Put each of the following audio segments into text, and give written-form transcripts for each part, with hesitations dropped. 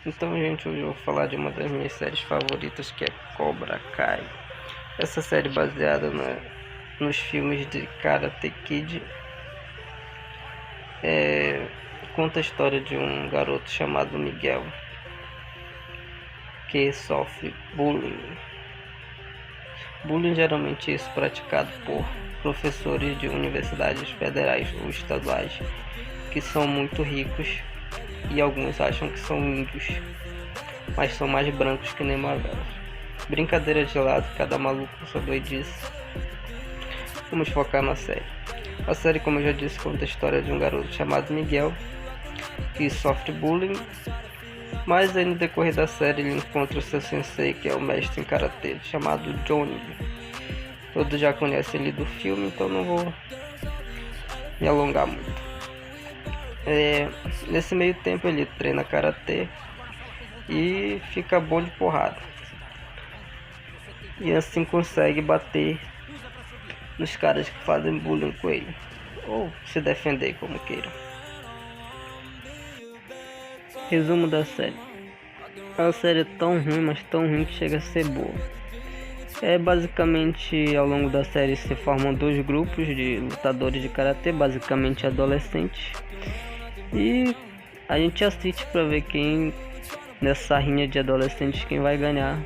Então, gente, hoje eu vou falar de uma das minhas séries favoritas, que é Cobra Kai. Essa série baseada nos filmes de Karate Kid conta a história de um garoto chamado Miguel, que sofre bullying. Bullying geralmente é isso praticado por professores de universidades federais ou estaduais que são muito ricos, e alguns acham que são índios, mas são mais brancos que nem mavelas. Brincadeira de lado, cada maluco só doidice. Vamos focar na série. A série, como eu já disse, conta a história de um garoto chamado Miguel que sofre bullying, mas aí no decorrer da série ele encontra o seu sensei, que é o mestre em karatê, chamado Johnny. Todos já conhecem ele do filme, então não vou me alongar muito. Nesse meio tempo ele treina karatê e fica bom de porrada, e assim consegue bater nos caras que fazem bullying com ele, ou se defender, como queiram. Resumo da série. A série é tão ruim, mas tão ruim que chega a ser boa. Basicamente, ao longo da série se formam dois grupos de lutadores de karatê, basicamente adolescentes, e a gente assiste pra ver quem, nessa rinha de adolescentes, quem vai ganhar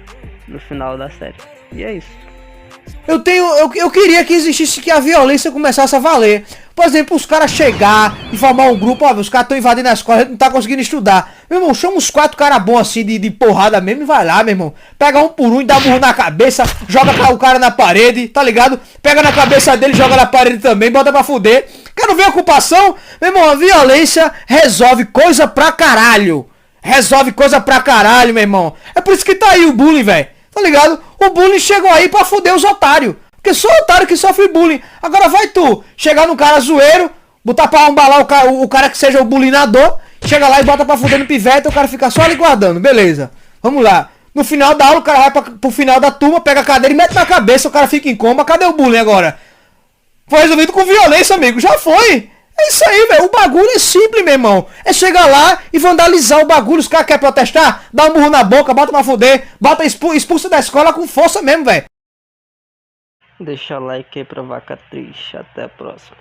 no final da série. E é isso. Eu queria que existisse, que a violência começasse a valer. Por exemplo, os caras chegar e formar um grupo. Ó, os caras estão invadindo a escola, a gente não tá conseguindo estudar. Meu irmão, chama uns 4 caras bons assim de porrada mesmo e vai lá, meu irmão. Pega um por um e dá um burro na cabeça, joga o cara na parede, tá ligado? Pega na cabeça dele, joga na parede também, bota pra fuder. Quero ver a ocupação? Meu irmão, a violência resolve coisa pra caralho. Resolve coisa pra caralho, meu irmão. É por isso que tá aí o bullying, velho. Tá ligado? O bullying chegou aí pra fuder os otários. Porque só otário que sofre bullying. Agora vai tu chegar no cara zoeiro, botar pra embalar o cara que seja o bullyingador, chega lá e bota pra fuder no pivete, o cara fica só ali guardando. Beleza, vamos lá. No final da aula o cara vai pro final da turma, pega a cadeira e mete na cabeça, o cara fica em coma. Cadê o bullying agora? Foi resolvido com violência, amigo. Já foi. É isso aí, velho. O bagulho é simples, meu irmão. É chegar lá e vandalizar o bagulho. Os caras querem protestar, dá um murro na boca, bota pra fuder, bota expulsa da escola com força mesmo, velho. Deixa like aí pra vaca triste. Até a próxima.